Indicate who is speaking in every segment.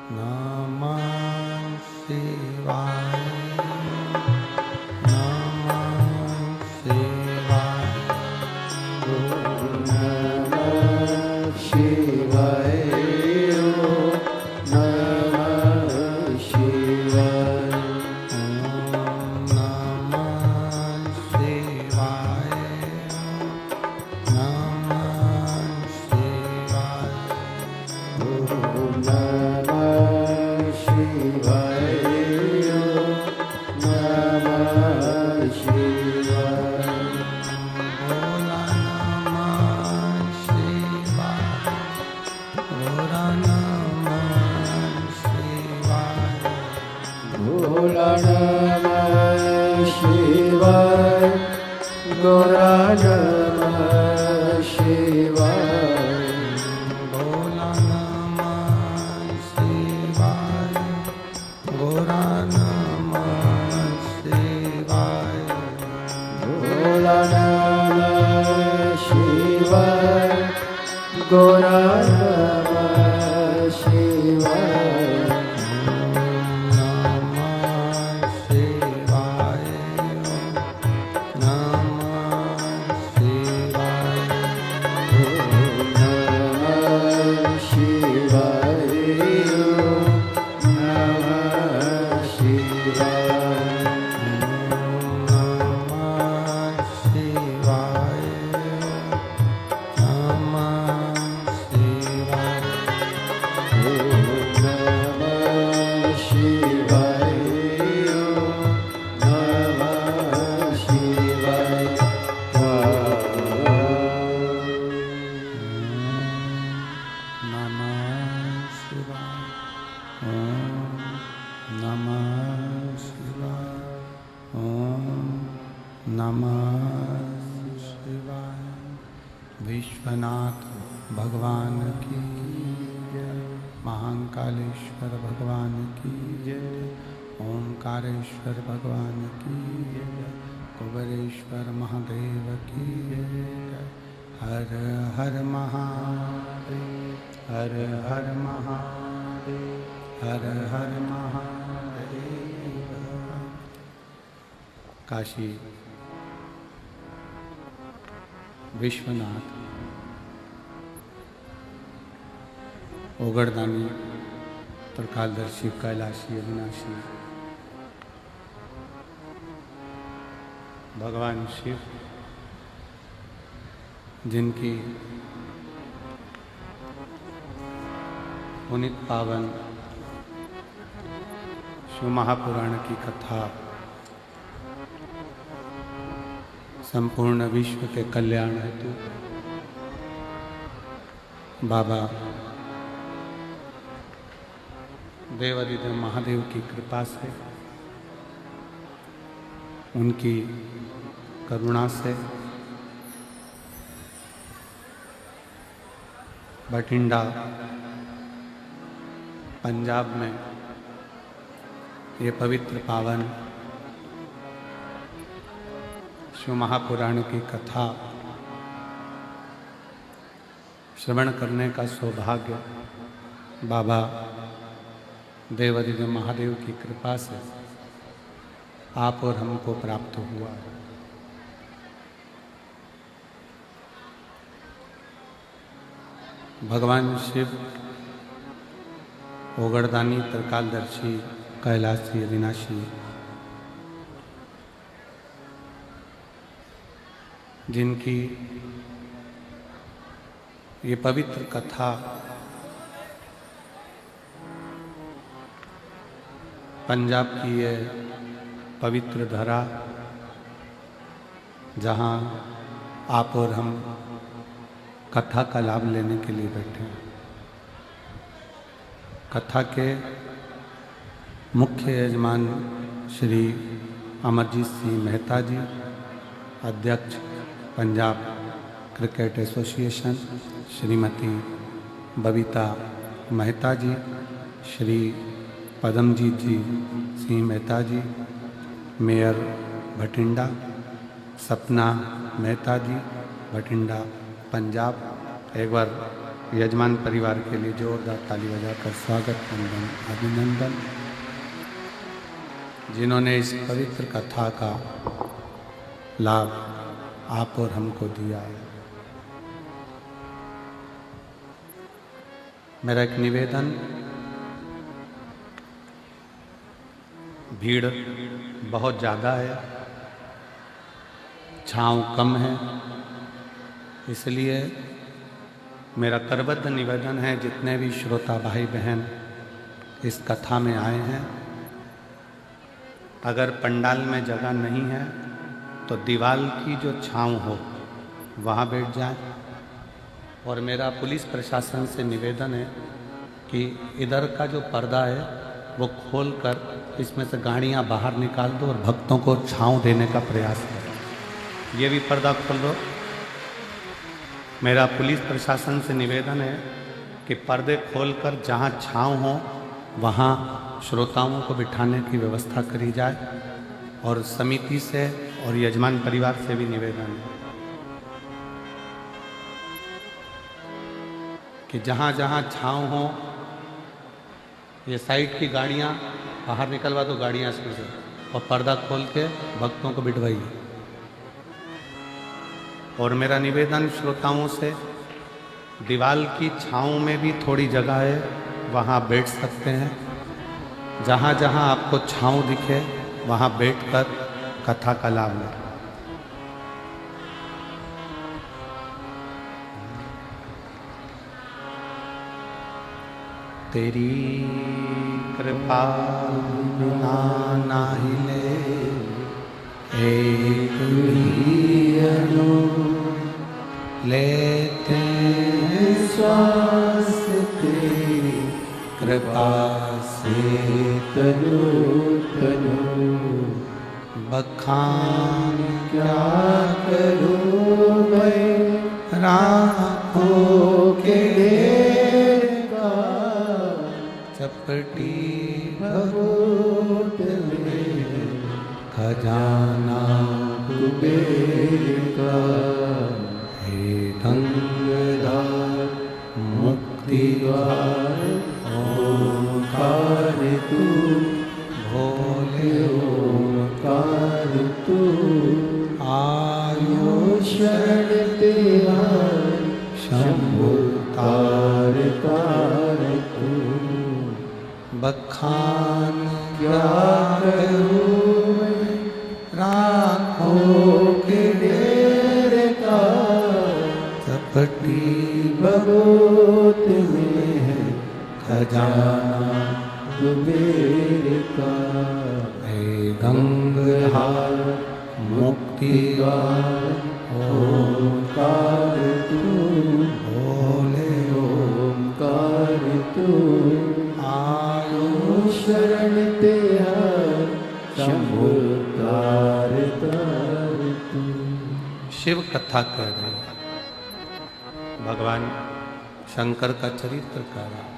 Speaker 1: नमः शिवाय नमः शिवाय
Speaker 2: नमः शिवाय नमः शिवाय
Speaker 1: नमः शिवाय नमः शिवाय
Speaker 2: नमः शिवाय नमः शिवाय
Speaker 1: भोला नमः शिवाय भोला नमः शिवाय
Speaker 2: भोला नमः शिवाय गोरा नमः शिवाय
Speaker 1: भोला नमः शिवाय गोरा नमः शिवाय
Speaker 2: भोला नमः शिवाय गोरा नमः शिवाय
Speaker 1: नमः शिवाय नमः शिवाय
Speaker 2: नमः शिवाय नमः शिवाय
Speaker 1: नमः शिवाय नमः शिवाय
Speaker 2: नमः शिवाय नमः शिवाय
Speaker 1: नमः शिवाय ओम नमः शिवाय ओम नमः शिवाय। विश्वनाथ भगवान की जय, महाकालेश्वर भगवान की जय, ओंकारेश्वर भगवान की जय, कुबेरेश्वर महादेव की जय। हर हर महादेव हर हर महादेव हर हर महादेव। काशी विश्वनाथ ओगड़दानी त्रिकालदर्शी कैलाशी अविनाशी भगवान शिव जिनकी पुनित पावन शिव महापुराण की कथा संपूर्ण विश्व के कल्याण हेतु बाबा देवादिदेव महादेव की कृपा से उनकी करुणा से बठिंडा पंजाब में ये पवित्र पावन शिव महापुराण की कथा श्रवण करने का सौभाग्य बाबा देवादिदेव महादेव की कृपा से आप और हमको प्राप्त हुआ है। भगवान शिव ओगड़दानी त्रिकालदर्शी कैलाशी अविनाशी जिनकी ये पवित्र कथा पंजाब की ये पवित्र धरा जहाँ आप और हम कथा का लाभ लेने के लिए बैठे हैं। कथा के मुख्य यजमान श्री अमरजीत सिंह मेहता जी, अध्यक्ष पंजाब क्रिकेट एसोसिएशन, श्रीमती बबीता मेहता जी, श्री पदमजीत जी सिंह मेहता जी, मेयर बठिंडा सपना मेहता जी बठिंडा पंजाब। एक बार यजमान परिवार के लिए जोरदार ताली बजाकर स्वागत वंदन अभिनंदन। जिन्होंने इस पवित्र कथा का लाभ आप और हमको दिया है। मेरा एक निवेदन, भीड़ बहुत ज़्यादा है, छांव कम है, इसलिए मेरा करबद्ध निवेदन है, जितने भी श्रोता भाई बहन इस कथा में आए हैं, अगर पंडाल में जगह नहीं है तो दीवार की जो छांव हो वहाँ बैठ जाएं। और मेरा पुलिस प्रशासन से निवेदन है कि इधर का जो पर्दा है वो खोलकर इसमें से गाड़ियाँ बाहर निकाल दो और भक्तों को छांव देने का प्रयास करें। ये भी पर्दा खोल दो। मेरा पुलिस प्रशासन से निवेदन है कि पर्दे खोलकर जहाँ छांव हो वहाँ श्रोताओं को बिठाने की व्यवस्था करी जाए। और समिति से और यजमान परिवार से भी निवेदन है कि जहाँ जहाँ छांव हो, ये साइड की गाड़ियाँ बाहर निकलवा दो, गाड़ियाँ से और पर्दा खोल के भक्तों को बिठवाइए। और मेरा निवेदन श्रोताओं से, दीवार की छांव में भी थोड़ी जगह है, वहाँ बैठ सकते हैं। जहाँ जहाँ आपको छांव दिखे वहाँ बैठकर कथा का लाभ लें। तेरी कृपा बिना नाही ले एक भी अनु लेते हैं श्वास, तेरी कृपा से
Speaker 2: तनु तनु
Speaker 1: बखान
Speaker 2: क्या करूं मैं
Speaker 1: राहों के
Speaker 2: का
Speaker 1: चपटी
Speaker 2: भगोट में
Speaker 1: खजाना
Speaker 2: कुबेर का।
Speaker 1: हे गंगाधर मुक्ति
Speaker 2: द्वार ओंकार तू,
Speaker 1: भोले
Speaker 2: ओंकार तू,
Speaker 1: आयो
Speaker 2: शरण तेरा शंभु तार तार तू।
Speaker 1: बखान
Speaker 2: क्या करूं मैं
Speaker 1: राहों
Speaker 2: के डेरे का,
Speaker 1: चपटी
Speaker 2: भगोत में है
Speaker 1: खजाना
Speaker 2: कुबेर का।
Speaker 1: हे गंगाधर मुक्ति
Speaker 2: द्वार ओंकार तू,
Speaker 1: भोले
Speaker 2: ओंकार तू,
Speaker 1: आयो
Speaker 2: शरण तेरा शंभु तार तार तू।
Speaker 1: शिव कथा कर रहे हैं, भगवान शंकर का चरित्र कर रहा है।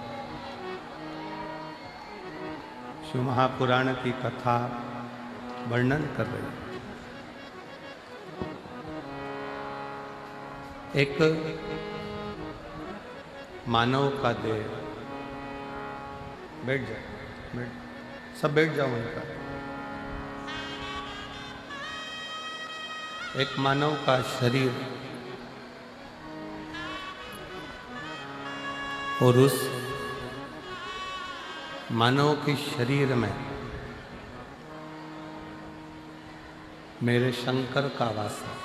Speaker 1: शिव महापुराण की कथा वर्णन कर रहे हैं। एक मानव का देह, बैठ जाओ, सब बैठ जाओ उनका। एक मानव का शरीर और उस मानव के शरीर में मेरे शंकर का वास है,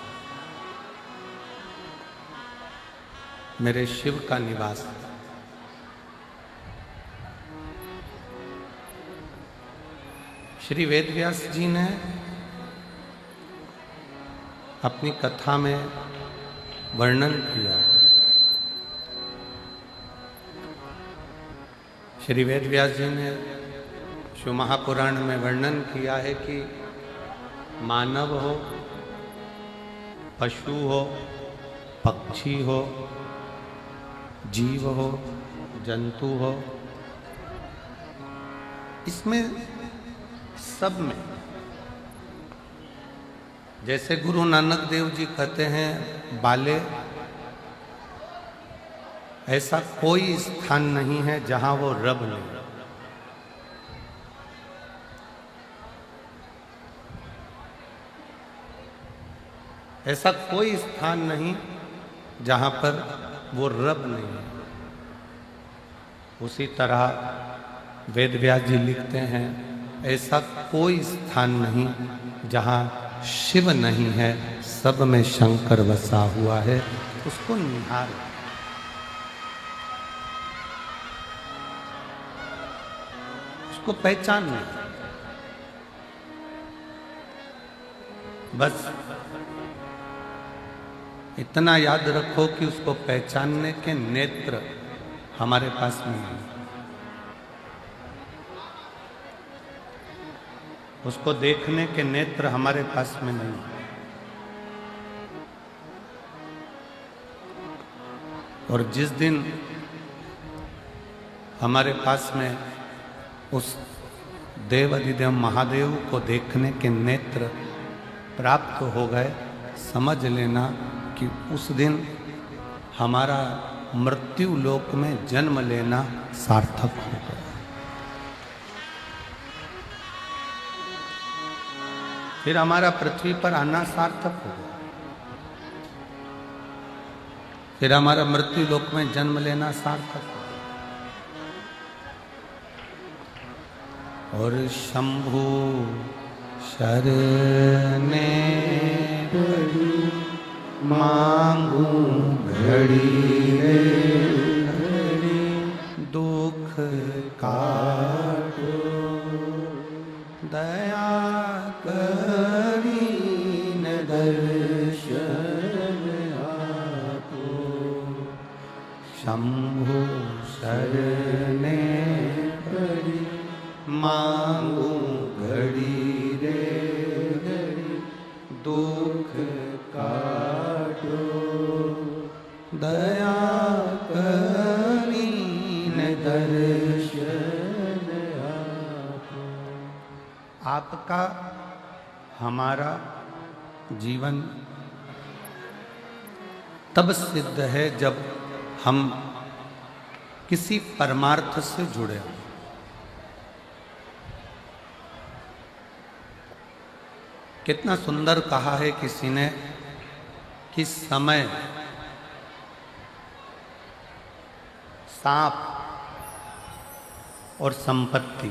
Speaker 1: मेरे शिव का निवास है। श्री वेदव्यास जी ने अपनी कथा में वर्णन किया है। श्री वेदव्यास जी ने शिव महापुराण में वर्णन किया है कि मानव हो, पशु हो, पक्षी हो, जीव हो, जंतु हो, इसमें सब में, जैसे गुरु नानक देव जी कहते हैं, बाले ऐसा कोई स्थान नहीं है जहां वो रब नहीं। ऐसा कोई स्थान नहीं जहां पर वो रब नहीं है। उसी तरह वेद व्यास जी लिखते हैं, ऐसा कोई स्थान नहीं जहां शिव नहीं है, सब में शंकर बसा हुआ है। उसको निहार, उसको पहचान नहीं। बस इतना याद रखो कि उसको पहचानने के नेत्र हमारे पास में नहीं। उसको देखने के नेत्र हमारे पास में नहीं। और जिस दिन हमारे पास में उस देव अधिदेव महादेव को देखने के नेत्र प्राप्त हो गए, समझ लेना कि उस दिन हमारा मृत्यु लोक में जन्म लेना सार्थक हो गया। फिर हमारा पृथ्वी पर आना सार्थक हो गया। फिर हमारा मृत्यु लोक में जन्म लेना सार्थक हो गया। और शंभु शरणे
Speaker 2: पड़ी
Speaker 1: मांगू
Speaker 2: घड़ी रे घड़ी
Speaker 1: दुख
Speaker 2: काटो
Speaker 1: दया
Speaker 2: करीन दर्शन आपो
Speaker 1: शंभु शरणे
Speaker 2: पड़ी
Speaker 1: मांगू
Speaker 2: घड़ी रे घड़ी
Speaker 1: दुख
Speaker 2: काटो
Speaker 1: दया करीन
Speaker 2: दर्शन आपो।
Speaker 1: आपका हमारा जीवन तब सिद्ध है जब हम किसी परमार्थ से जुड़े हों। कितना सुंदर कहा है किसी ने कि समय सांप और संपत्ति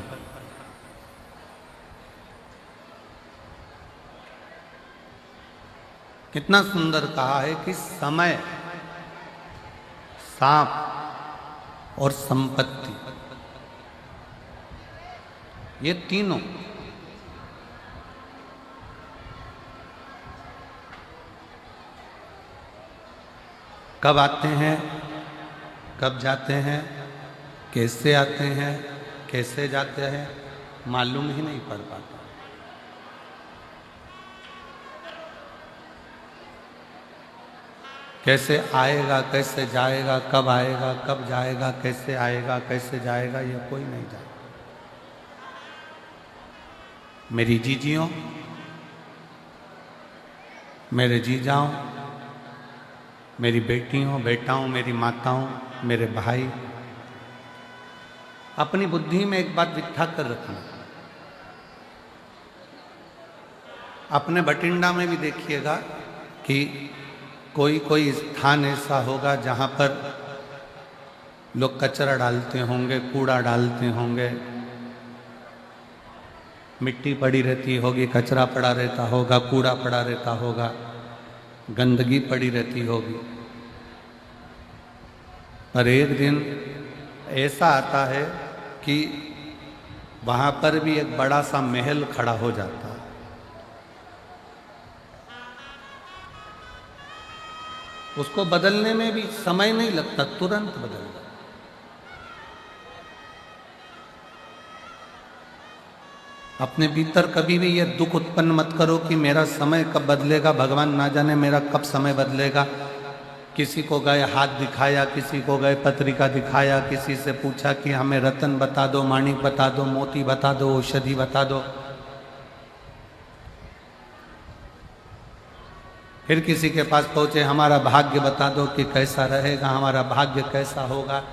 Speaker 1: कितना सुंदर कहा है कि समय सांप और संपत्ति, ये तीनों कब आते हैं, कब जाते हैं, कैसे आते हैं, कैसे जाते हैं, मालूम ही नहीं पड़ पाता। कैसे आएगा, कैसे जाएगा, कब आएगा, कब जाएगा, कैसे आएगा, कैसे जाएगा, ये कोई नहीं जानता। मेरी जीजियों, मेरे जीजाओं, मेरी बेटियों, बेटाओं, मेरी माताओं, मेरे भाई, अपनी बुद्धि में एक बात बिठा कर रखना। अपने बठिंडा में भी देखिएगा कि कोई कोई स्थान ऐसा होगा जहाँ पर लोग कचरा डालते होंगे, कूड़ा डालते होंगे, मिट्टी पड़ी रहती होगी, कचरा पड़ा रहता होगा, कूड़ा पड़ा रहता होगा, गंदगी पड़ी रहती होगी। पर एक दिन ऐसा आता है कि वहाँ पर भी एक बड़ा सा महल खड़ा हो जाता है। उसको बदलने में भी समय नहीं लगता, तुरंत बदल जाता। अपने भीतर कभी भी ये दुख उत्पन्न मत करो कि मेरा समय कब बदलेगा, भगवान ना जाने मेरा कब समय बदलेगा। किसी को गए हाथ दिखाया, किसी को गए पत्रिका दिखाया, किसी से पूछा कि हमें रतन बता दो, माणिक बता दो, मोती बता दो, औषधि बता दो। फिर किसी के पास पहुंचे, हमारा भाग्य बता दो कि कैसा रहेगा, हमारा भाग्य कैसा होगा।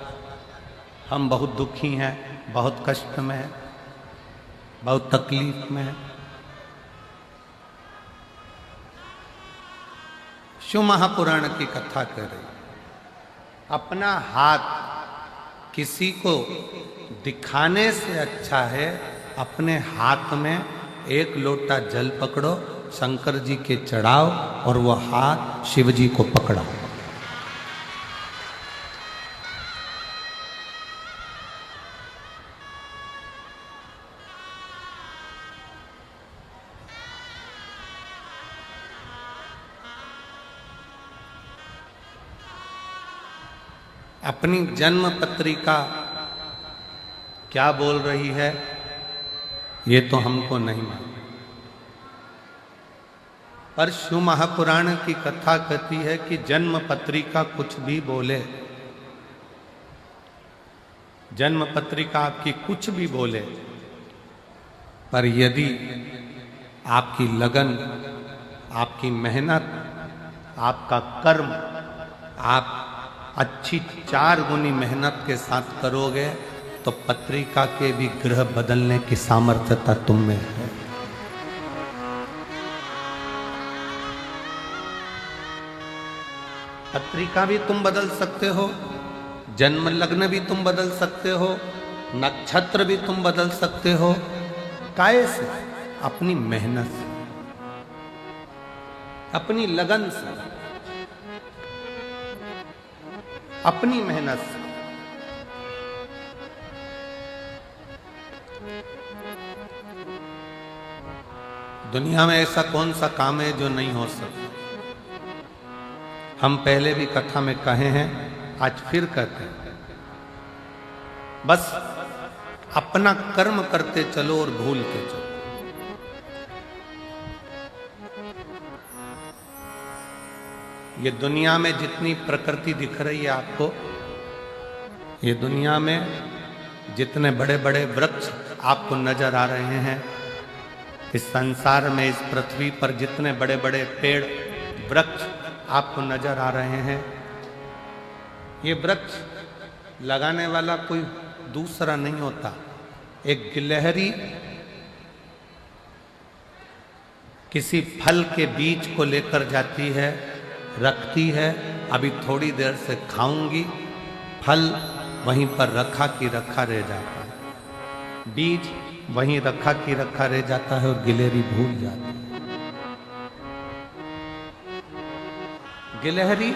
Speaker 1: हम बहुत दुखी हैं, बहुत कष्ट में हैं, बहुत तकलीफ में हैं। शिव महापुराण की कथा कर रही, अपना हाथ किसी को दिखाने से अच्छा है अपने हाथ में एक लोटा जल पकड़ो, शंकर जी के चढ़ाओ और वो हाथ शिव जी को पकड़ाओ। अपनी जन्म पत्रिका क्या बोल रही है ये तो हमको नहीं मालूम, पर शिव महापुराण की कथा कहती है कि जन्म पत्रिका कुछ भी बोले, जन्म पत्रिका आपकी कुछ भी बोले, पर यदि आपकी लगन, आपकी मेहनत, आपका कर्म, आप अच्छी 4 गुनी मेहनत के साथ करोगे तो पत्रिका के भी ग्रह बदलने की सामर्थ्यता तुम में है। पत्रिका भी तुम बदल सकते हो, जन्म लग्न भी तुम बदल सकते हो, नक्षत्र भी तुम बदल सकते हो। काहे से? अपनी मेहनत से, अपनी लगन से, अपनी मेहनत से। दुनिया में ऐसा कौन सा काम है जो नहीं हो सकता? हम पहले भी कथा में कहे हैं, आज फिर कहते हैं, बस अपना कर्म करते चलो और भूलते चलो। ये दुनिया में जितनी प्रकृति दिख रही है आपको, ये दुनिया में जितने बड़े बड़े वृक्ष आपको नजर आ रहे हैं, इस संसार में, इस पृथ्वी पर जितने बड़े बड़े पेड़ वृक्ष आपको नजर आ रहे हैं, ये वृक्ष लगाने वाला कोई दूसरा नहीं होता। एक गिलहरी किसी फल के बीज को लेकर जाती है, रखती है, अभी थोड़ी देर से खाऊंगी, फल वहीं पर रखा की रखा रह जाता है, बीज वहीं रखा की रखा रह जाता है और गिलहरी भूल जाती है। गिलहरी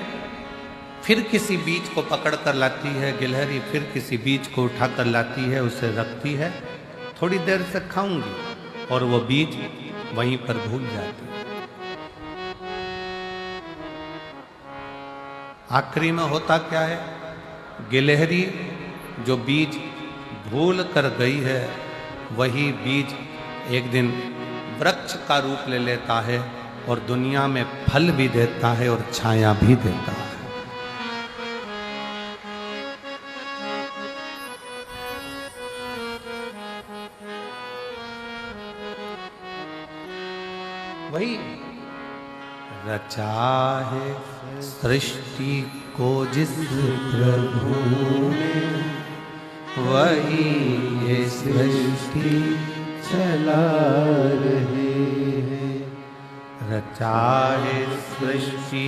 Speaker 1: फिर किसी बीज को पकड़ कर लाती है, गिलहरी फिर किसी बीज को उठा कर लाती है, उसे रखती है, थोड़ी देर से खाऊंगी, और वो बीज वहीं पर भूल जाती है। आखिरी में होता क्या है? गिलहरी जो बीज भूल कर गई है, वही बीज एक दिन वृक्ष का रूप ले लेता है और दुनिया में फल भी देता है और छाया भी देता है। वही रचा है सृष्टि को जिस प्रभु ने, वही ये सृष्टि
Speaker 2: चला रहे हैं।
Speaker 1: रचा है सृष्टि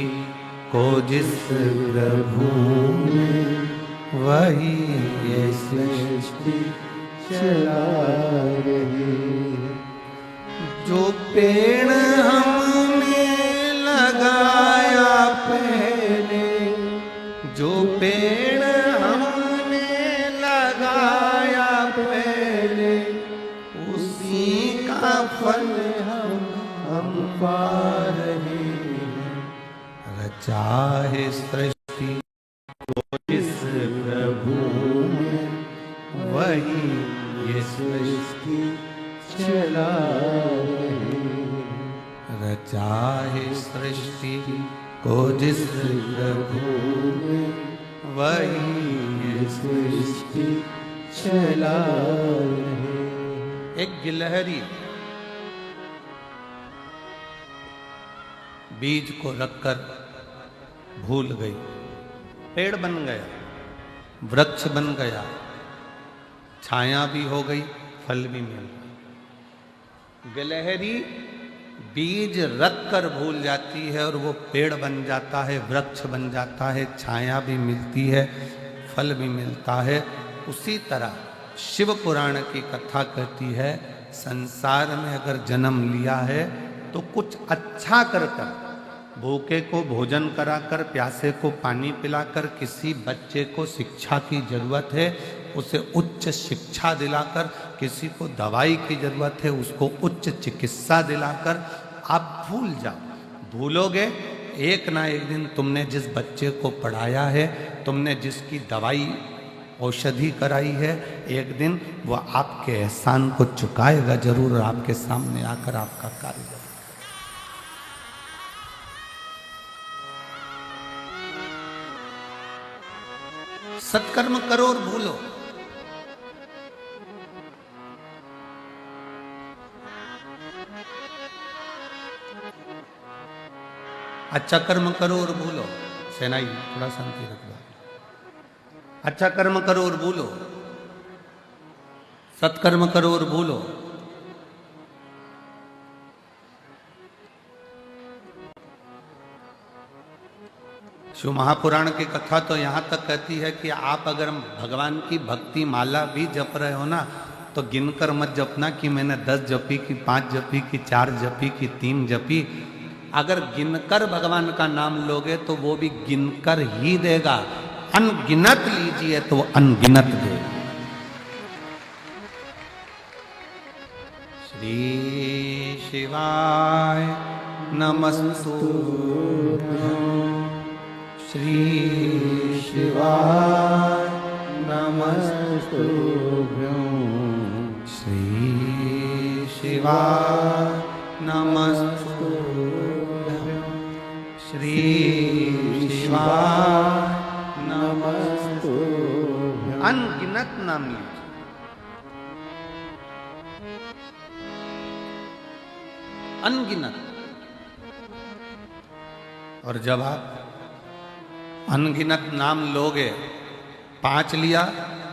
Speaker 1: को जिस प्रभु ने, वही ये
Speaker 2: सृष्टि चला रहे हैं।
Speaker 1: जो पेड़ हमने लगाया पहले, जो पेड़ हमने लगाया पहले, उसी का फल
Speaker 2: हम पा रहे हैं।
Speaker 1: रचा है सृष्टि को जिस प्रभु ने, वही ये
Speaker 2: सृष्टि चला रहे हैं।
Speaker 1: रचा है सृष्टि को जिस प्रभु ने, वही ये
Speaker 2: सृष्टि चला रहे हैं।
Speaker 1: एक गिलहरी बीज को रखकर भूल गई। पेड़ बन गया, वृक्ष बन गया, छाया भी हो गई, फल भी मिल गया। गिलहरी बीज रखकर भूल जाती है और वो पेड़ बन जाता है, वृक्ष बन जाता है, छाया भी मिलती है, फल भी मिलता है। उसी तरह शिव पुराण की कथा कहती है, संसार में अगर जन्म लिया है तो कुछ अच्छा कर कर, भूखे को भोजन कराकर, प्यासे को पानी पिलाकर, किसी बच्चे को शिक्षा की जरूरत है उसे उच्च शिक्षा दिलाकर, किसी को दवाई की जरूरत है उसको उच्च चिकित्सा दिलाकर आप भूल जाओ। भूलोगे एक ना एक दिन तुमने जिस बच्चे को पढ़ाया है, तुमने जिसकी दवाई औषधि कराई है, एक दिन वह आपके एहसान को चुकाएगा जरूर और आपके सामने आकर आपका कार्य करेगा। सत्कर्म करो और भूलो। अच्छा कर्म करो और भूलो। सेनाई थोड़ा शांति रखो। अच्छा कर्म करो और भूलो, सत्कर्म करो और भूलो। शिव महापुराण की कथा तो यहां तक कहती है कि आप अगर भगवान की भक्ति माला भी जप रहे हो ना, तो गिनकर मत जपना कि मैंने 10 जपी की, 5 जपी की, 4 जपी की, 3 जपी। अगर गिनकर भगवान का नाम लोगे तो वो भी गिनकर ही देगा। अनगिनत लीजिए तो अनगिनत देगा। श्री शिवाय नमस्तुभ्यं, श्री
Speaker 2: शिवाय नमस्तुभ्यं,
Speaker 1: श्री शिवाय नमस्तुभ्यं, श्री शिवाय
Speaker 2: नमस्तुभ्यं।
Speaker 1: अनगिनत नाम लीजिए। अनगिनत। और जब आप अनगिनत नाम लोगे, 5 लिया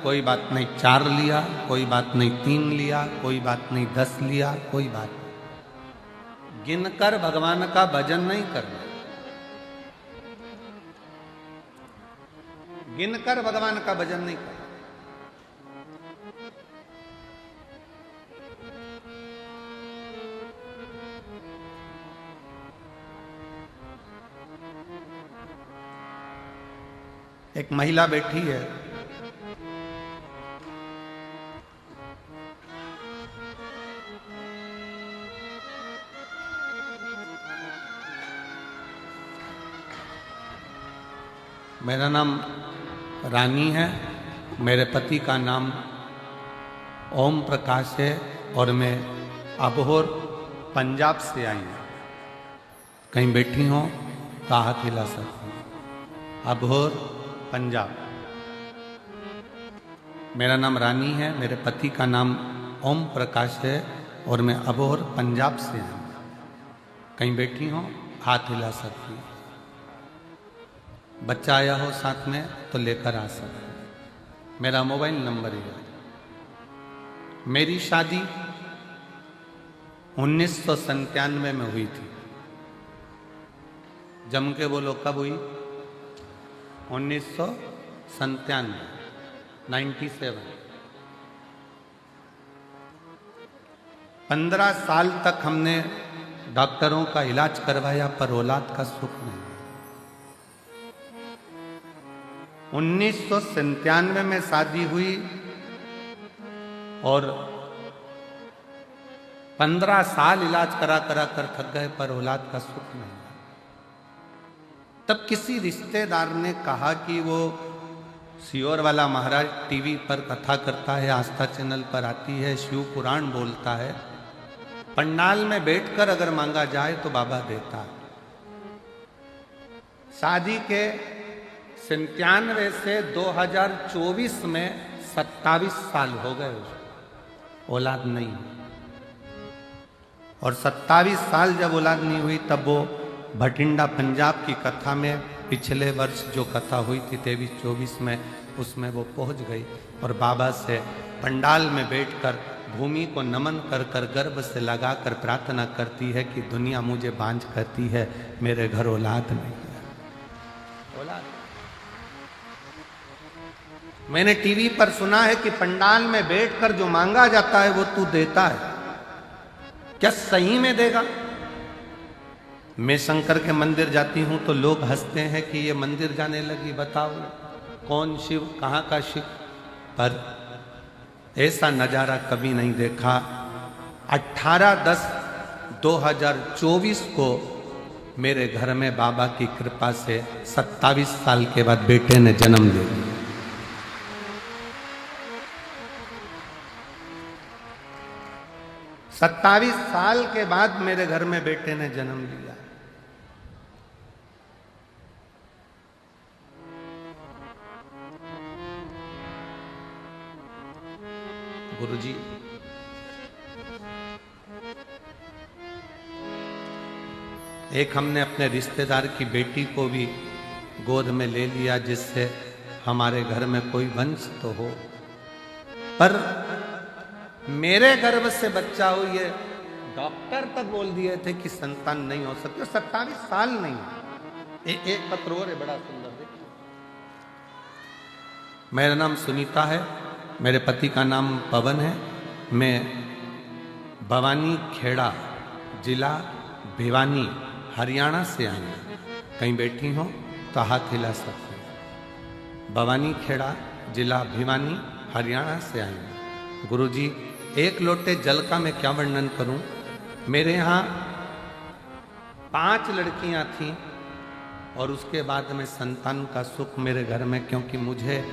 Speaker 1: कोई बात नहीं, 4 लिया कोई बात नहीं, 3 लिया कोई बात नहीं, 10 लिया कोई बात नहीं, गिनकर भगवान का भजन नहीं करना। गिनकर भगवान का भजन नहीं करना। एक महिला बैठी है, मेरा नाम रानी है, मेरे पति का नाम ओम प्रकाश है और मैं अबोहर पंजाब से आई हूँ। कहीं बैठी हो तो हाथ हिला सकती हूँ। अबोहर पंजाब। मेरा नाम रानी है, मेरे पति का नाम ओम प्रकाश है और मैं अबोहर पंजाब से हूँ। कहीं बैठी हो हाथ हिला सकती हूँ। बच्चा आया हो साथ में तो लेकर आ सकते। मेरा मोबाइल नंबर है। मेरी शादी 1997 में हुई थी। जम के बोलो कब हुई? 1997, 97। 15 साल तक हमने डॉक्टरों का इलाज करवाया पर औलाद का सुख नहीं। 1997 में शादी हुई और 15 साल इलाज करा कर थक गए पर औलाद का सुख नहीं। तब किसी रिश्तेदार ने कहा कि वो सियोर वाला महाराज टीवी पर कथा करता है, आस्था चैनल पर आती है, शिव पुराण बोलता है, पंडाल में बैठकर अगर मांगा जाए तो बाबा देता है। शादी के 97 से 2024 में 27 साल हो गए, औलाद नहीं। और 27 साल जब औलाद नहीं हुई तब वो भटिंडा पंजाब की कथा में पिछले वर्ष जो कथा हुई थी 23-24 में, उसमें वो पहुंच गई और बाबा से पंडाल में बैठकर भूमि को नमन कर कर गर्भ से लगाकर प्रार्थना करती है कि दुनिया मुझे बांझ कहती है, मेरे घर औलाद नहीं है। औलाद। मैंने टीवी पर सुना है कि पंडाल में बैठकर जो मांगा जाता है वो तू देता है। क्या सही में देगा? मैं शंकर के मंदिर जाती हूं तो लोग हंसते हैं कि ये मंदिर जाने लगी, बताओ कौन शिव, कहां का शिव। पर ऐसा नजारा कभी नहीं देखा। 18/10/2024 को मेरे घर में बाबा की कृपा से 27 साल के बाद बेटे ने जन्म ले लिया। 27 साल के बाद मेरे घर में बेटे ने जन्म लिया। गुरुजी, एक हमने अपने रिश्तेदार की बेटी को भी गोद में ले लिया जिससे हमारे घर में कोई वंश तो हो, पर मेरे गर्भ से बच्चा हो ये डॉक्टर तक बोल दिए थे कि संतान नहीं हो सकती। 27 साल नहीं। एक पत्र और है बड़ा सुंदर, देखिए। मेरा नाम सुनीता है, मेरे पति का नाम पवन है। मैं भवानी खेड़ा, जिला भिवानी, हरियाणा से आई हूँ। कहीं बैठी हो तो हाथ हिला सकते हैं। भवानी खेड़ा, जिला भिवानी, हरियाणा से आई हूँ। गुरुजी, एक लोटे जल का मैं क्या वर्णन करूं। मेरे यहाँ 5 लड़कियां थीं और उसके बाद में संतान का सुख मेरे घर में, क्योंकि मुझे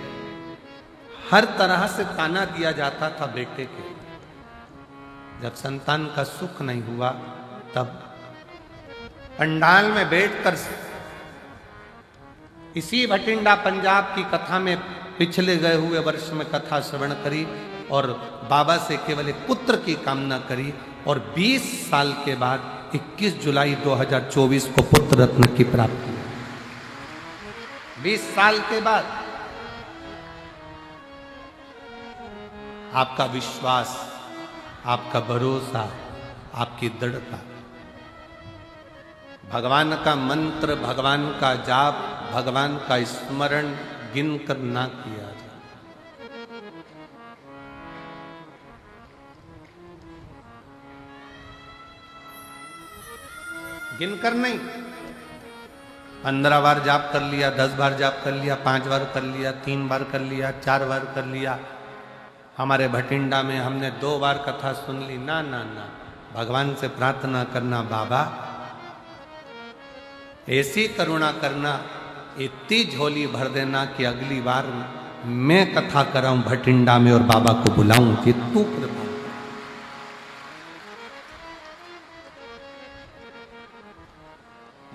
Speaker 1: हर तरह से ताना दिया जाता था बेटे के। जब संतान का सुख नहीं हुआ तब पंडाल में बैठकर इसी भटिंडा पंजाब की कथा में पिछले गए हुए वर्ष में कथा श्रवण करी और बाबा से केवल एक पुत्र की कामना करी और 20 साल के बाद 21 जुलाई 2024 को पुत्र रत्न की प्राप्ति। 20 साल के बाद आपका विश्वास, आपका भरोसा, आपकी दृढ़ता, भगवान का मंत्र, भगवान का जाप, भगवान का स्मरण गिनकर ना किया जाए। गिनकर नहीं। 15 बार जाप कर लिया, 10 बार जाप कर लिया, 5 बार कर लिया, 3 बार कर लिया, 4 बार कर लिया। हमारे भटिंडा में हमने 2 बार कथा सुन ली। ना ना ना, भगवान से प्रार्थना करना, बाबा ऐसी करुणा करना, इतनी झोली भर देना कि अगली बार मैं कथा कराऊं भटिंडा में और बाबा को बुलाऊं कि तू कृपा।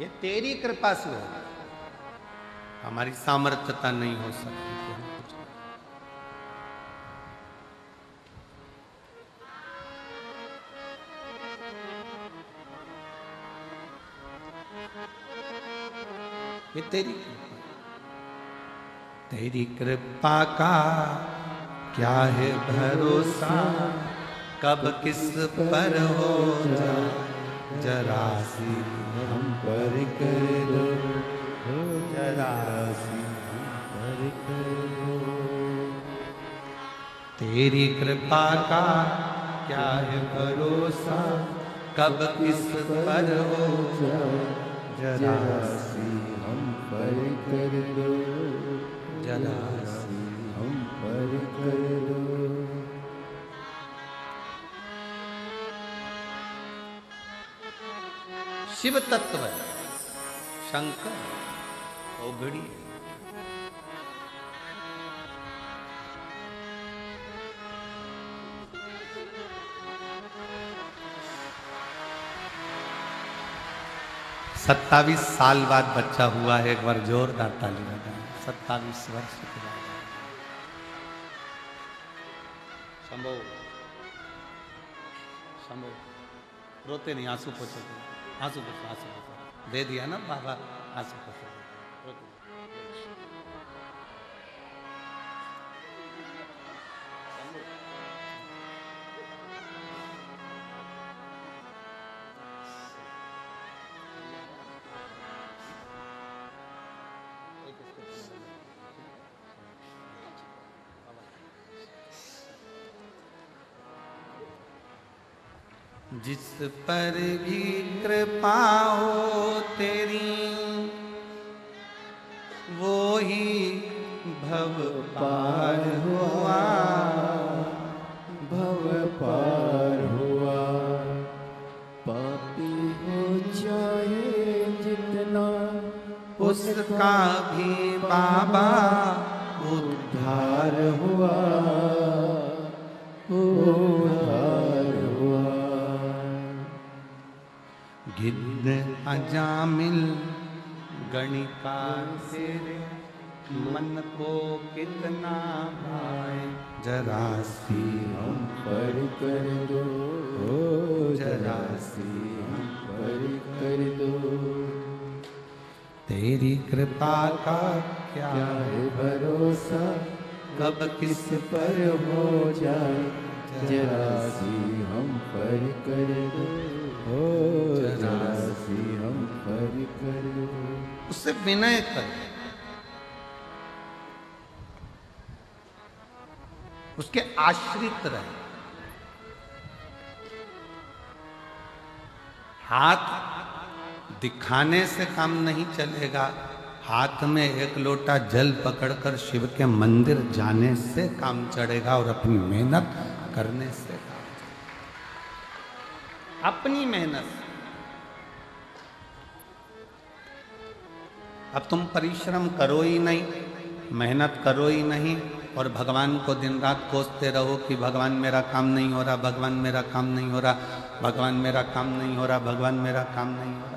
Speaker 1: ये तेरी कृपा से हो, हमारी सामर्थ्यता नहीं हो सकती। ये तेरी कृपा। तेरी कृपा का क्या है भरोसा, कब किस पर हो जाए जरा सी
Speaker 2: हम पर कर दो, जरा सी हम पर कर दो।
Speaker 1: तेरी कृपा का क्या है भरोसा, कब किस पर हो जाए जरा सी
Speaker 2: हम पर कर दो,
Speaker 1: जरा
Speaker 2: सी हम पर कर दो।
Speaker 1: शिव तत्व शंकर ओघड़ी। सत्तावीस साल बाद बच्चा हुआ है। एक बार जोरदार ताली बजाएं। 27 वर्ष के बाद। शंभो शंभो, रोते नहीं, आंसू पोछो, आंसू पोछो, आंसू पोछो। दे दिया ना बाबा आंसू को। जिस पर भी कृपा हो तेरी वो ही भव पार हुआ,
Speaker 2: भव पार हुआ। पापी हो चाहे जितना
Speaker 1: उसका भी बाबा
Speaker 2: उद्धार हुआ, उद्धार हुआ।
Speaker 1: गिद्ध अजामिल गणिका तेरे मन को कितना भाए, जरा सी
Speaker 2: हम पर कर दो, जरा सी हम पर कर दो।
Speaker 1: तेरी कृपा का क्या
Speaker 2: क्या है भरोसा
Speaker 1: कब किस
Speaker 2: पर हो जाए, जरा सी हम पर कर दो, जरा सी हम पर कर दो।
Speaker 1: उससे विनय कर, उसके आश्रित रहे। हाथ दिखाने से काम नहीं चलेगा, हाथ में एक लोटा जल पकड़कर शिव के मंदिर जाने से काम चढ़ेगा और अपनी मेहनत करने से काम चढ़ेगा। अपनी मेहनत। अब तुम परिश्रम करो ही नहीं, मेहनत करो ही नहीं और भगवान को दिन रात कोसते रहो कि भगवान मेरा काम नहीं हो रहा, भगवान मेरा काम नहीं हो रहा, भगवान मेरा काम नहीं हो रहा, भगवान मेरा काम नहीं हो रहा।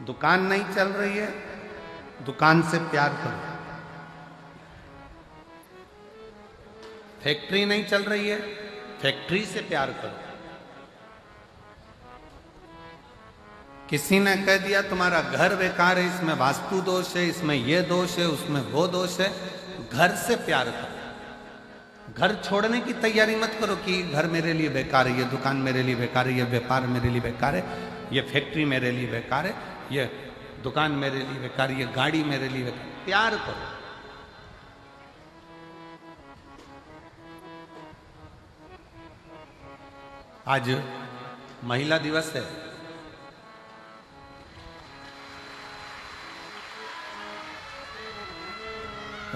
Speaker 1: दुकान नहीं चल रही है, दुकान से प्यार करो। फैक्ट्री नहीं चल रही है, फैक्ट्री से प्यार करो। किसी ने कह दिया तुम्हारा घर बेकार है, इसमें वास्तु दोष है, इसमें ये दोष है, उसमें वो दोष है, घर से प्यार करो। घर छोड़ने की तैयारी मत करो कि घर मेरे लिए बेकार है, ये दुकान मेरे लिए बेकार है, ये व्यापार मेरे लिए बेकार है, ये फैक्ट्री मेरे लिए बेकार है, ये दुकान मेरे लिए बेकार है, ये गाड़ी मेरे लिए बेकार। प्यार करो। आज महिला दिवस है।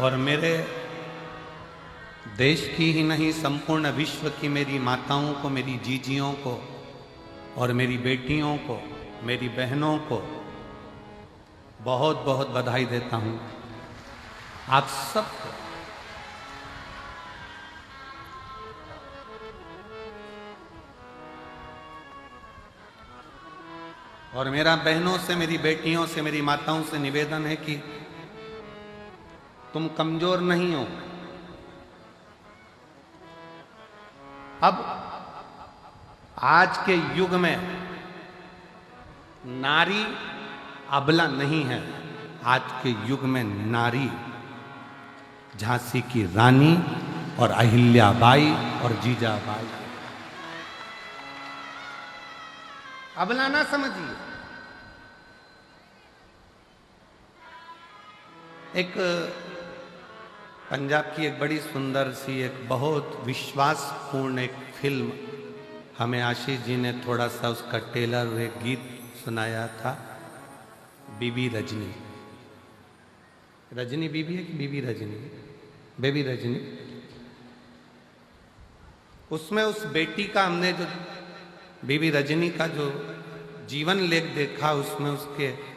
Speaker 1: और मेरे देश की ही नहीं संपूर्ण विश्व की मेरी माताओं को, मेरी जीजियों को और मेरी बेटियों को, मेरी बहनों को बहुत बहुत बधाई देता हूं। आप सबको और मेरा बहनों से, मेरी बेटियों से, मेरी माताओं से निवेदन है कि तुम कमजोर नहीं हो। अब आज के युग में नारी अबला नहीं है, आज के युग में नारी झांसी की रानी और अहिल्याबाई और जीजाबाई। अबला ना समझिए। एक पंजाब की एक बड़ी सुंदर सी, एक बहुत विश्वासपूर्ण एक फिल्म हमें आशीष जी ने थोड़ा सा उसका टेलर एक गीत सुनाया था, बीबी रजनी। रजनी बीबी है कि बीबी रजनी? बेबी रजनी। उसमें उस बेटी का हमने जो बीबी रजनी का जो जीवन लेख देखा, उसमें उसके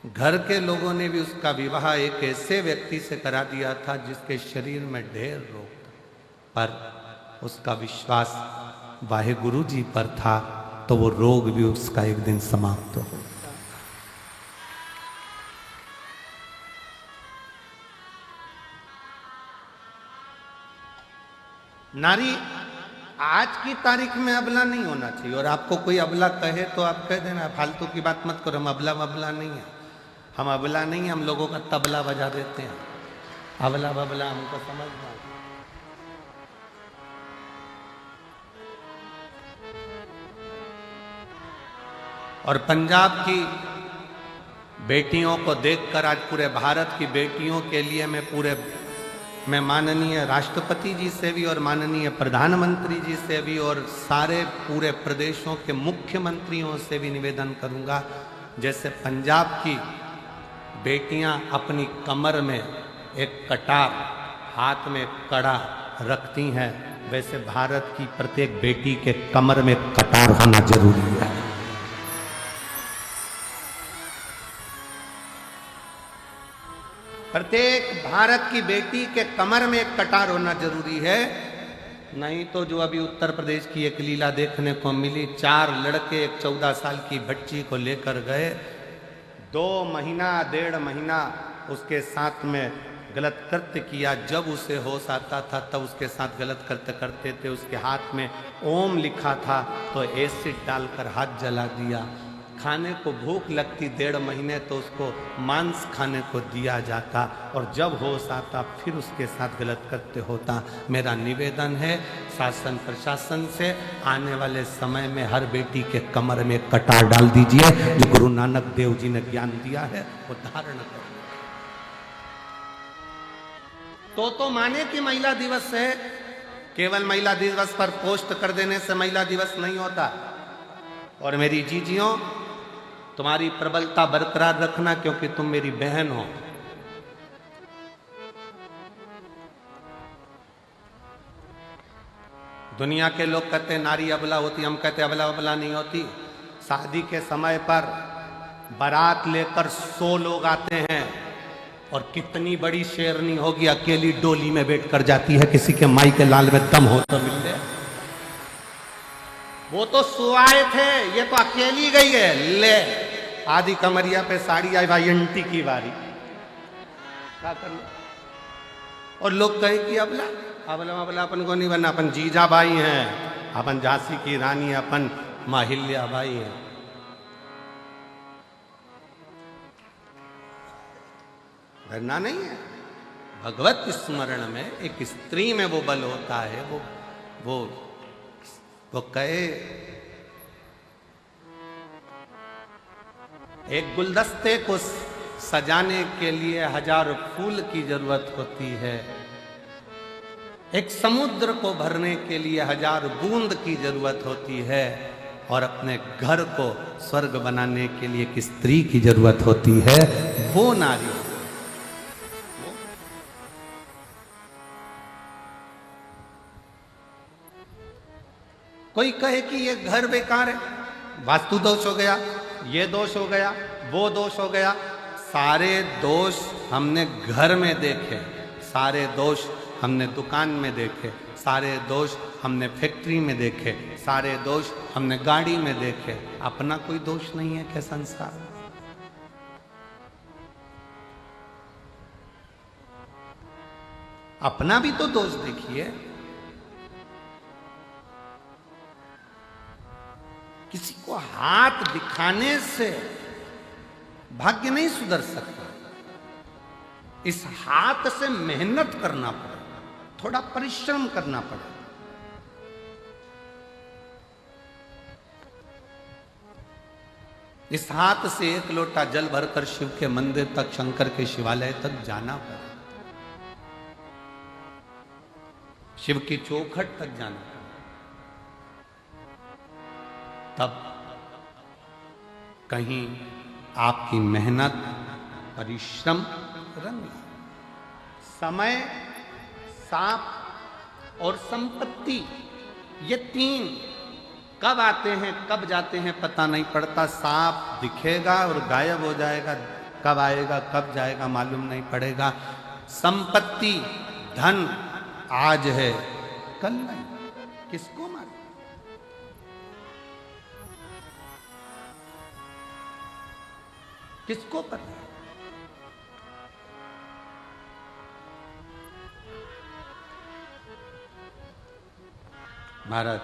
Speaker 1: घर के लोगों ने भी उसका विवाह एक ऐसे व्यक्ति से करा दिया था जिसके शरीर में ढेर रोग था, पर उसका विश्वास वाहेगुरु जी पर था, तो वो रोग भी उसका एक दिन समाप्त हो। नारी आज की तारीख में अबला नहीं होना चाहिए। और आपको कोई अबला कहे तो आप कह देना, फालतू की बात मत करो, हम अबला वबला नहीं है, हम अबला नहीं है, हम लोगों का तबला बजा देते हैं। अबला बबला हमको समझना। और पंजाब की बेटियों को देखकर आज पूरे भारत की बेटियों के लिए मैं माननीय राष्ट्रपति जी से भी और माननीय प्रधानमंत्री जी से भी और सारे पूरे प्रदेशों के मुख्यमंत्रियों से भी निवेदन करूंगा, जैसे पंजाब की बेटियां अपनी कमर में एक कटार, हाथ में कड़ा रखती हैं, वैसे भारत की प्रत्येक बेटी के कमर में कटार होना जरूरी है। प्रत्येक भारत की बेटी के कमर में एक कटार होना जरूरी है। नहीं तो जो अभी उत्तर प्रदेश की एक लीला देखने को मिली, 4 लड़के एक 14 साल की बच्ची को लेकर गए, 2 महीना 1.5 महीना उसके साथ में गलत कृत्य किया। जब उसे होश आता था तब उसके साथ गलत कृत्य करते थे। उसके हाथ में ओम लिखा था तो एसिड डालकर हाथ जला दिया। खाने को भूख लगती 1.5 महीने तो उसको मांस खाने को दिया जाता, और जब होश आता फिर उसके साथ गलत कृत्य होता। मेरा निवेदन है शासन प्रशासन से, आने वाले समय में हर बेटी के कमर में कटार डाल दीजिए, जो गुरु नानक देव जी ने ज्ञान दिया है वो धारण करो। तो माने कि महिला दिवस है, केवल महिला दिवस पर पोस्ट कर देने से महिला दिवस नहीं होता। और मेरी जीजियों, तुम्हारी प्रबलता बरकरार रखना, क्योंकि तुम मेरी बहन हो। दुनिया के लोग कहते हैं नारी अबला होती, हम कहते अबला अबला नहीं होती। शादी के समय पर बारात लेकर 100 लोग आते हैं, और कितनी बड़ी शेरनी होगी अकेली डोली में बैठ कर जाती है, किसी के माई के लाल में दम हो तो मिल जाए। वो तो सुआए थे, ये तो अकेली गई है। ले आधी कमरिया पे साड़ी आई, भाई अंटी की बारी, क्या करना। और लोग कहे कि अबला अबला अबला अपन को नहीं बनना, अपन जीजा बाई हैं, अपन झांसी की रानी, अपन माहिल्या बाई हैं। डरना नहीं है। भगवत स्मरण में एक स्त्री में वो बल होता है। वो कहे एक गुलदस्ते को सजाने के लिए 1000 फूल की जरूरत होती है, एक समुद्र को भरने के लिए 1000 बूंद की जरूरत होती है, और अपने घर को स्वर्ग बनाने के लिए एक स्त्री की जरूरत होती है। वो नारी कोई कहे कि ये घर बेकार है, वास्तु दोष हो गया, ये दोष हो गया, वो दोष हो गया। सारे दोष हमने घर में देखे, सारे दोष हमने दुकान में देखे, सारे दोष हमने फैक्ट्री में देखे, सारे दोष हमने गाड़ी में देखे। अपना कोई दोष नहीं है क्या संसार में? अपना भी तो दोष देखिए। किसी को हाथ दिखाने से भाग्य नहीं सुधर सकता। इस हाथ से मेहनत करना पड़ेगा, थोड़ा परिश्रम करना पड़ेगा। इस हाथ से 1 लोटा जल भरकर शिव के मंदिर तक, शंकर के शिवालय तक जाना पड़ेगा, शिव की चौखट तक जाना पड़ेगा। तब कहीं आपकी मेहनत, परिश्रम रंग लाए। समय, सांप और संपत्ति, ये 3 कब आते हैं कब जाते हैं पता नहीं पड़ता। सांप दिखेगा और गायब हो जाएगा, कब आएगा कब जाएगा मालूम नहीं पड़ेगा। संपत्ति, धन आज है कल नहीं, किसको मालूम। किसको पता है? महाराज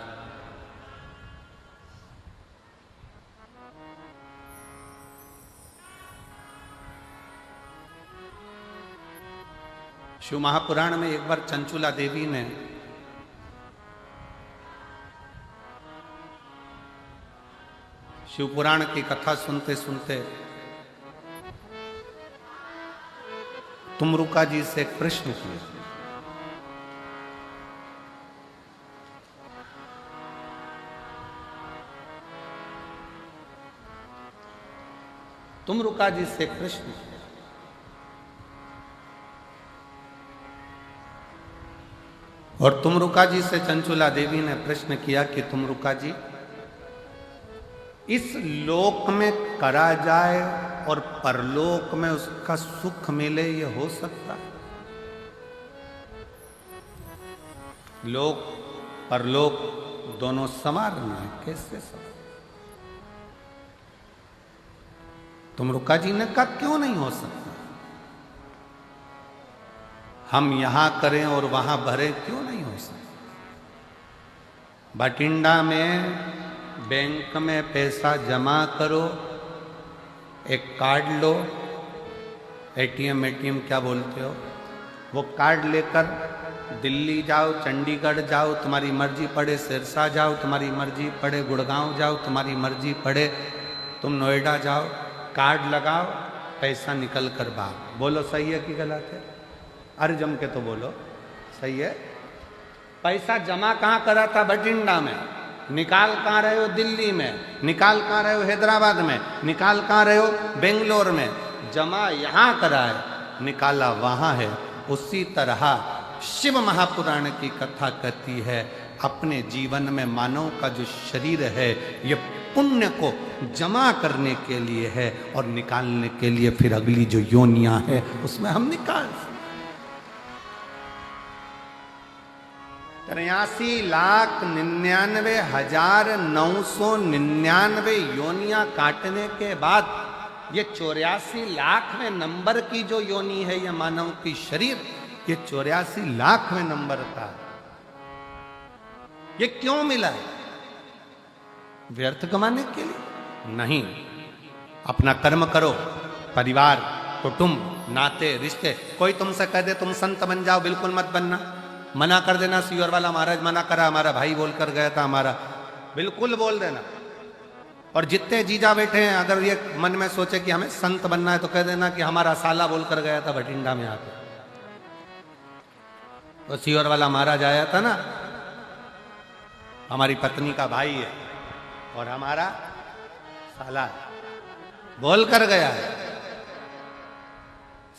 Speaker 1: शिव महापुराण में एक बार चंचुला देवी ने शिव पुराण की कथा सुनते सुनते तुमरुका जी से एक प्रश्न किया। तुमरुका जी से एक प्रश्न किया और तुमरुका जी से चंचुला देवी ने प्रश्न किया कि तुमरुका जी, इस लोक में करा जाए और परलोक में उसका सुख मिले, ये हो सकता? लोक परलोक दोनों संवारना है, कैसे संवार? तुमरुका जी ने कहा क्यों नहीं हो सकता? हम यहां करें और वहां भरे, क्यों नहीं हो सकता? बठिंडा में बैंक में पैसा जमा करो, एक कार्ड लो, एटीएम क्या बोलते हो, वो कार्ड लेकर दिल्ली जाओ, चंडीगढ़ जाओ, तुम्हारी मर्जी पड़े सिरसा जाओ, तुम्हारी मर्जी पड़े गुड़गांव जाओ, तुम्हारी मर्जी पड़े तुम नोएडा जाओ, कार्ड लगाओ, पैसा निकल कर बाहर। बोलो सही है कि गलत है? अरे जम के तो बोलो सही है। पैसा जमा कहाँ करा था? बठिंडा में। निकाल कहाँ रहे हो? दिल्ली में। निकाल कहाँ रहे हो? हैदराबाद में। निकाल कहाँ रहे हो? बेंगलोर में। जमा यहाँ करा है, निकाला वहाँ है। उसी तरह शिव महापुराण की कथा कहती है, अपने जीवन में मानव का जो शरीर है ये पुण्य को जमा करने के लिए है और निकालने के लिए फिर अगली जो योनियां है उसमें हम निकाल 83,99,999 योनियां काटने के बाद ये 84 लाखवें नंबर की जो योनि है, ये मानव की शरीर, ये 84 लाखवें नंबर का। ये क्यों मिला है? व्यर्थ कमाने के लिए नहीं। अपना कर्म करो, परिवार, कुटुंब, नाते, रिश्ते। कोई तुमसे कह दे तुम संत बन जाओ, बिल्कुल मत बनना। मना कर देना, सीवर वाला महाराज मना करा, हमारा भाई बोलकर गया था, हमारा बिल्कुल बोल देना। और जितने जीजा बैठे हैं, अगर ये मन में सोचे कि हमें संत बनना है तो कह देना कि हमारा साला बोलकर गया था बठिंडा में आकर। वो सीवर वाला महाराज आया था ना, हमारी पत्नी का भाई है और हमारा साला बोल कर गया है।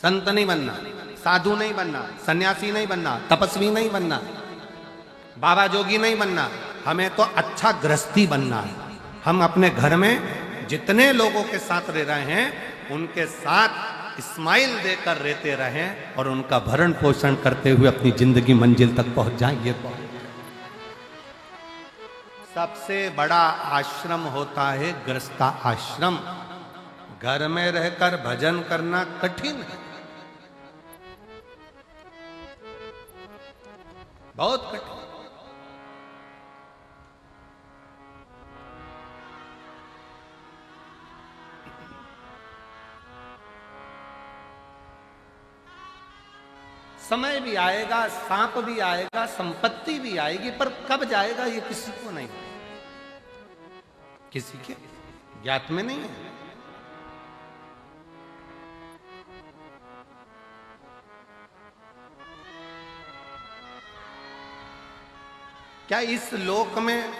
Speaker 1: संत नहीं बनना, साधु नहीं बनना, सन्यासी नहीं बनना, तपस्वी नहीं बनना, बाबा जोगी नहीं बनना, हमें तो अच्छा गृहस्थी बनना है। हम अपने घर में जितने लोगों के साथ रह रहे हैं उनके साथ स्माइल देकर रहते रहें और उनका भरण पोषण करते हुए अपनी जिंदगी मंजिल तक पहुंच जाएं। ये सबसे बड़ा आश्रम होता है गृहस्था आश्रम। घर में रहकर भजन करना कठिन है, बहुत कठिन। समय भी आएगा, सांप भी आएगा, संपत्ति भी आएगी, पर कब जाएगा ये किसी को नहीं, किसी के ज्ञात में नहीं है। क्या इस लोक में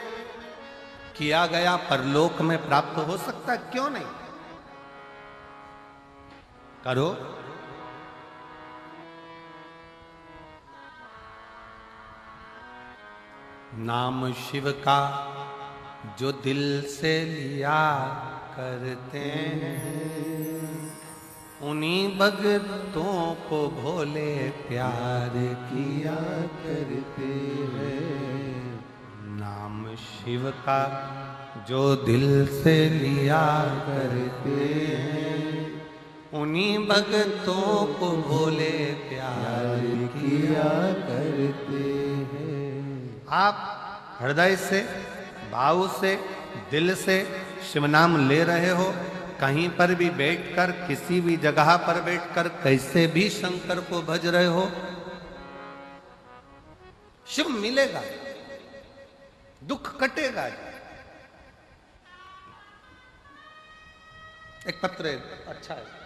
Speaker 1: किया गया परलोक में प्राप्त हो सकता है? क्यों नहीं? करो। नाम शिव का जो दिल से लिया करते हैं, उन्हीं भक्तों को भोले प्यार किया करते हैं। नाम शिव का जो दिल से लिया करते हैं, उन्हीं भक्तों को भोले प्यार किया करते हैं। आप हृदय से, भाव से, दिल से शिव नाम ले रहे हो, कहीं पर भी बैठकर, किसी भी जगह पर बैठकर कैसे भी शंकर को भज रहे हो, शिव मिलेगा, दुख कटेगा। एक पत्र है, अच्छा है।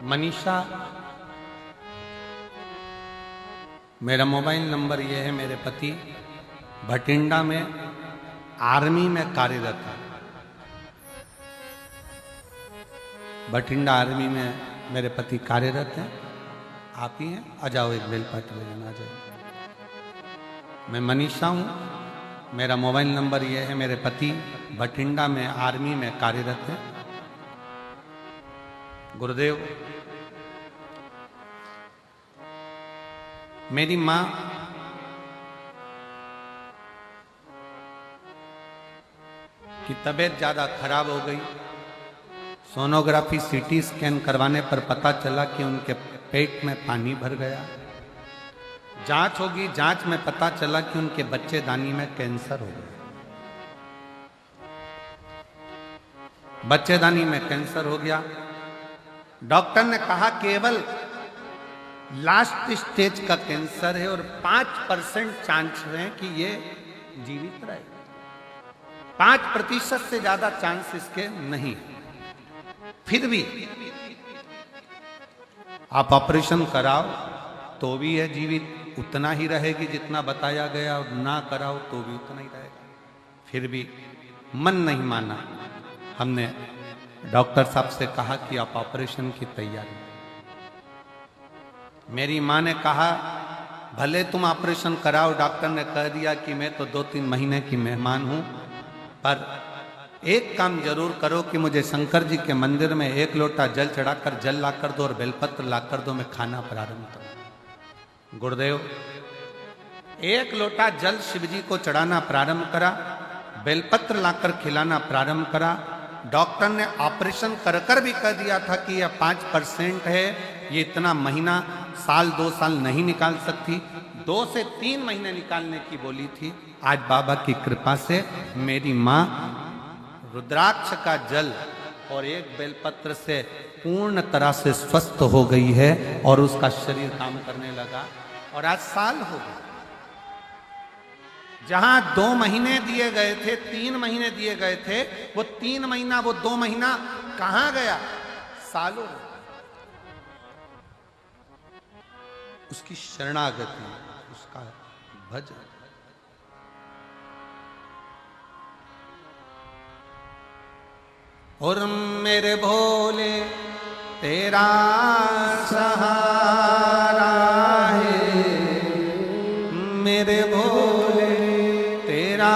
Speaker 1: मनीषा, मेरा मोबाइल नंबर ये है। मेरे पति भटिंडा में आर्मी में कार्यरत है। भटिंडा आर्मी में मेरे पति कार्यरत हैं। आप ही हैं? आ जाओ, एक बेलपत्र लेना, आ जाओ। मैं मनीषा हूँ। मेरा मोबाइल नंबर ये है। मेरे पति भटिंडा में आर्मी में कार्यरत हैं। गुरुदेव, मेरी माँ की तबीयत ज्यादा खराब हो गई। सोनोग्राफी, सीटी स्कैन करवाने पर पता चला कि उनके पेट में पानी भर गया। जांच होगी, जांच में पता चला कि उनके बच्चेदानी में कैंसर हो गया। बच्चेदानी में कैंसर हो गया। डॉक्टर ने कहा केवल लास्ट स्टेज का कैंसर है और 5% चांस है कि ये जीवित रहे। 5% से ज्यादा चांस इसके नहीं। फिर भी आप ऑपरेशन कराओ तो भी है जीवित, उतना ही रहेगी जितना बताया गया, और ना कराओ तो भी उतना ही रहेगा। फिर भी मन नहीं माना। हमने डॉक्टर साहब से कहा कि आप ऑपरेशन की तैयारी। मेरी माँ ने कहा भले तुम ऑपरेशन कराओ। डॉक्टर ने कह दिया कि मैं तो 2-3 महीने की मेहमान हूं, पर एक काम जरूर करो कि मुझे शंकर जी के मंदिर में 1 लोटा जल चढ़ाकर जल लाकर दो और बेलपत्र लाकर दो, मैं खाना प्रारंभ करूं। गुरुदेव, 1 लोटा जल शिव जी को चढ़ाना प्रारंभ करा, बेलपत्र लाकर खिलाना प्रारंभ करा। डॉक्टर ने ऑपरेशन कर कर भी कह दिया था कि यह 5% है, ये इतना महीना, साल 2 साल नहीं निकाल सकती। 2 से 3 महीने निकालने की बोली थी। आज बाबा की कृपा से मेरी माँ रुद्राक्ष का जल और 1 बेलपत्र से पूर्ण तरह से स्वस्थ हो गई है और उसका शरीर काम करने लगा और आज साल हो गया। जहां 2 महीने दिए गए थे, 3 महीने दिए गए थे, वो 3 महीना, वो 2 महीना कहां गया? सालों। उसकी शरणागति, उसका भजन। और मेरे भोले तेरा सहारा है, मेरे भोले तेरा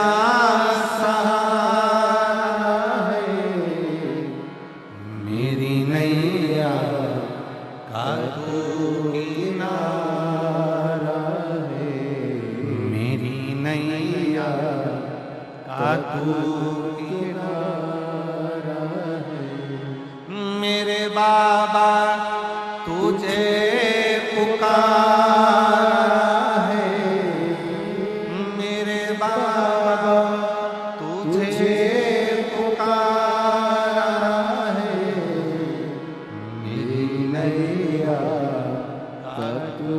Speaker 1: सहारा है, मेरी नैया का तू किनारा है, मेरी नैया का तू किनारा है। मेरे बाबा तुझे पुकारा है, मेरे बाबा तुझे पुकारा है, मेरी नैया का तू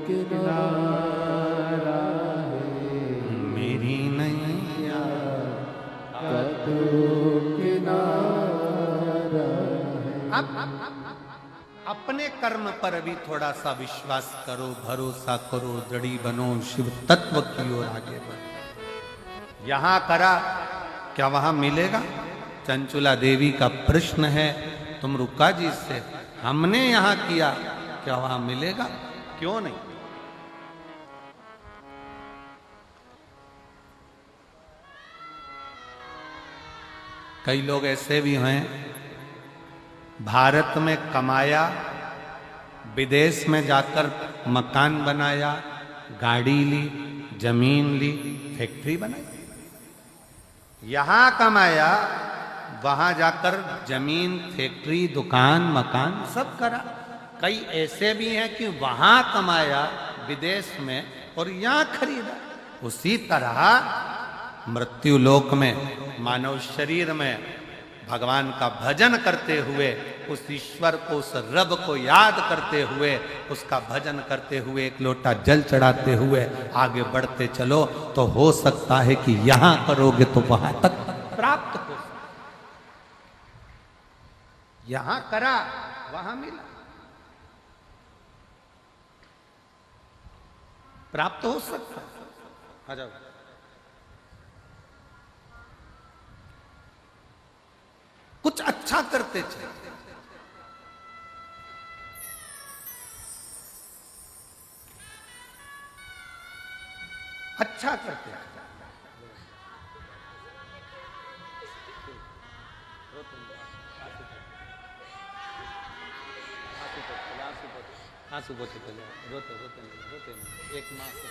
Speaker 1: किनारा है, मेरी नैया का तू किनारा है। अपने कर्म पर भी थोड़ा सा विश्वास करो, भरोसा करो, दृढ़ी बनो, शिव तत्व की ओर आगे बढ़ो। यहां करा, क्या वहां मिलेगा? चंचुला देवी का प्रश्न है तुम रुक्का जी से, हमने यहां किया, क्या वहां मिलेगा? क्यों नहीं? कई लोग ऐसे भी हैं, भारत में कमाया, विदेश में जाकर मकान बनाया, गाड़ी ली, जमीन ली, फैक्ट्री बनाई। यहां कमाया, वहां जाकर जमीन, फैक्ट्री, दुकान, मकान सब करा। कई ऐसे भी हैं कि वहां कमाया विदेश में और यहां खरीदा। उसी तरह मृत्यु लोक में, मानव शरीर में भगवान का भजन करते हुए, उस ईश्वर को, उस रब को याद करते हुए, उसका भजन करते हुए, एक लोटा जल चढ़ाते हुए आगे बढ़ते चलो, तो हो सकता है कि यहां करोगे तो वहां तक प्राप्त हो। यहां करा, वहां मिला, प्राप्त हो सकता है। आ जाओ। कुछ अच्छा करते चले, अच्छा करते चले। आंसू पोछे चले, रोते रोते नहीं, रोते नहीं, एक माँ को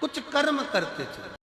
Speaker 1: कुछ कर्म करते चले।